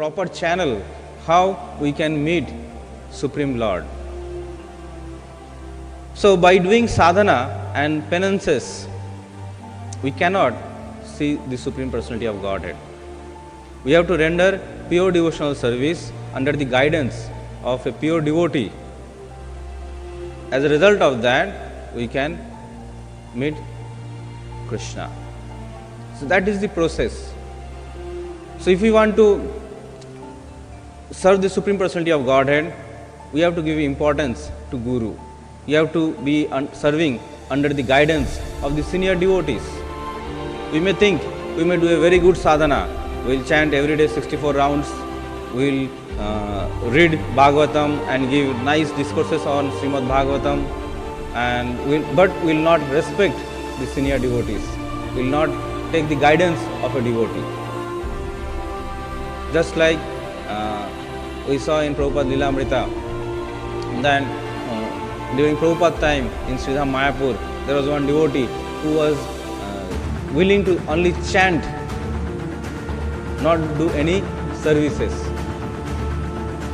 proper channel how we can meet Supreme Lord. So by doing sadhana and penances, we cannot see the Supreme Personality of Godhead. We have to render pure devotional service under the guidance of a pure devotee. As a result of that, we can meet Krishna. So that is the process. So if we want to serve the Supreme Personality of Godhead, we have to give importance to Guru. We have to be serving under the guidance of the senior devotees. We may think we may do a very good sadhana. We will chant every day 64 rounds. We will read Bhagavatam and give nice discourses on Srimad Bhagavatam, but we will not respect the senior devotees. We will not take the guidance of a devotee. Just like we saw in Prabhupada Lilamrita, then during Prabhupada time in Sridham Mayapur, there was one devotee who was willing to only chant, not do any services.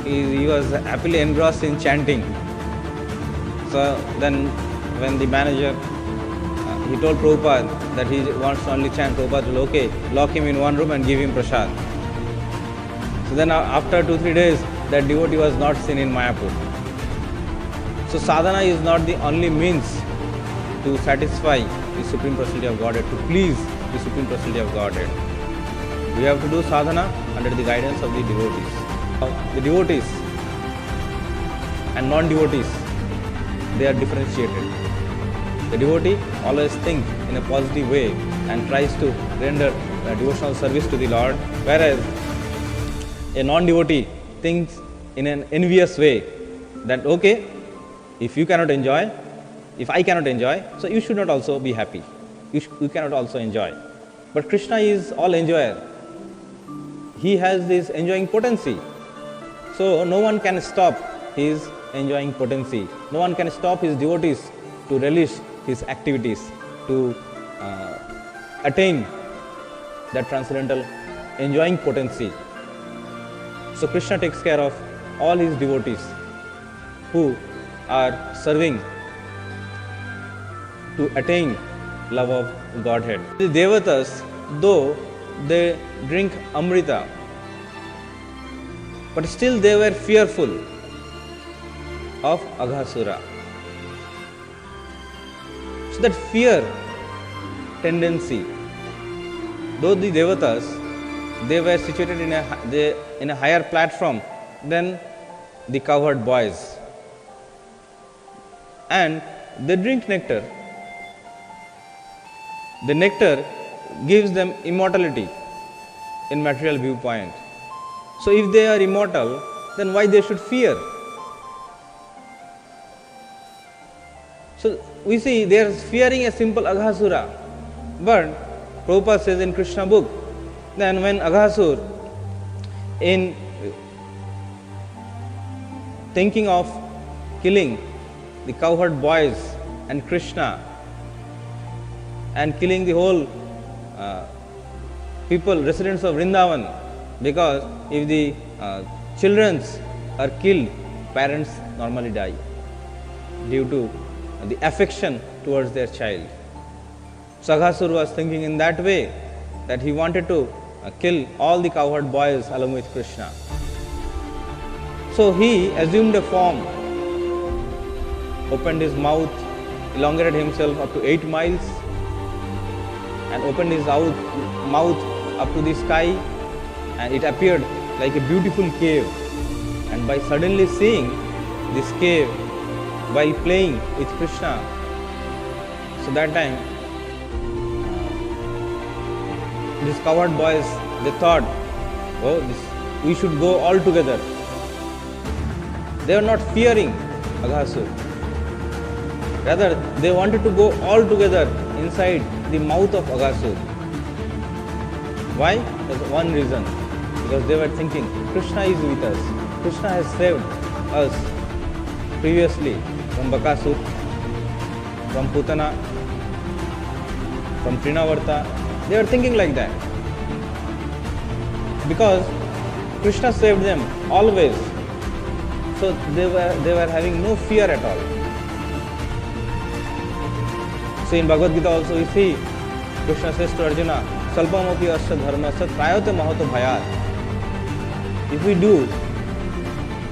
He was happily engrossed in chanting. So then when the manager, he told Prabhupada that he wants to only chant, Prabhupada will okay, lock him in one room and give him prasad. So then after 2-3 days, that devotee was not seen in Mayapur. So sadhana is not the only means to satisfy the Supreme Personality of Godhead, to please the Supreme Personality of Godhead. We have to do sadhana under the guidance of the devotees. The devotees and non-devotees, they are differentiated. The devotee always thinks in a positive way and tries to render devotional service to the Lord, whereas a non-devotee thinks in an envious way that okay, if you cannot enjoy, if I cannot enjoy, so you should not also be happy. You cannot also enjoy. But Krishna is all enjoyer. He has this enjoying potency. So no one can stop his enjoying potency. No one can stop his devotees to relish his activities, to attain that transcendental enjoying potency. So Krishna takes care of all his devotees who are serving to attain love of Godhead. The Devatas, though they drink Amrita, but still they were fearful of Aghasura. So that fear tendency, though the Devatas, they were situated in a higher platform than the cowherd boys, and they drink nectar. The nectar gives them immortality in material viewpoint. So if they are immortal, then why they should fear? So we see they are fearing a simple Aghasura. But Prabhupada says in Krishna book, then when Aghasur, in thinking of killing the cowherd boys and Krishna and killing the whole people, residents of Vrindavan, because if the children are killed, parents normally die due to the affection towards their child. So Aghasur was thinking in that way, that he wanted to kill all the cowherd boys along with Krishna. So he assumed a form, opened his mouth, elongated himself up to 8 miles, and opened his mouth up to the sky, and it appeared like a beautiful cave. And by suddenly seeing this cave while playing with Krishna, so that time these cowherd boys, they thought, oh, we should go all together. They were not fearing Aghasur. Rather, they wanted to go all together inside the mouth of Aghasur. Why? There's one reason. Because they were thinking, Krishna is with us. Krishna has saved us previously from Bakasur, from Putana, from Trinavarta. They were thinking like that. Because Krishna saved them always. So they were having no fear at all. So in Bhagavad Gita also we see Krishna says to Arjuna, Salpamopi asya dharmasya trayote mahato bhayat. If we do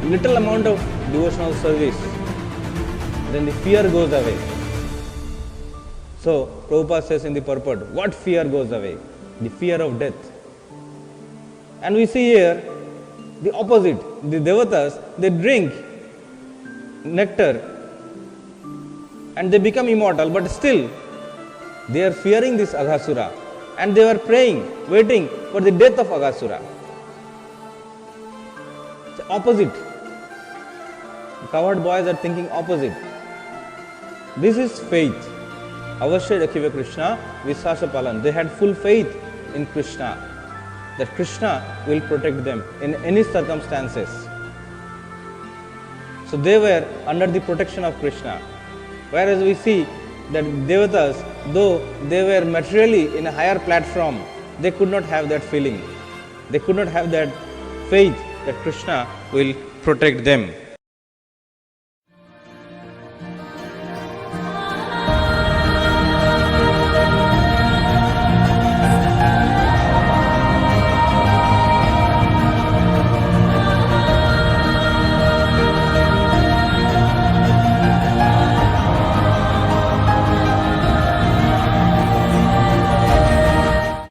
little amount of devotional service, then the fear goes away. So Prabhupada says in the purport, what fear goes away? The fear of death. And we see here the opposite. The devatas, they drink nectar and they become immortal, but still they are fearing this Aghasura and they were praying, waiting for the death of Aghasura. It's opposite. The coward boys are thinking opposite. This is faith. Avashya Rakhive Krishna Visasa Palan. They had full faith in Krishna, that Krishna will protect them in any circumstances. So they were under the protection of Krishna. Whereas we see that Devatas, though they were materially in a higher platform, they could not have that feeling. They could not have that faith that Krishna will protect them.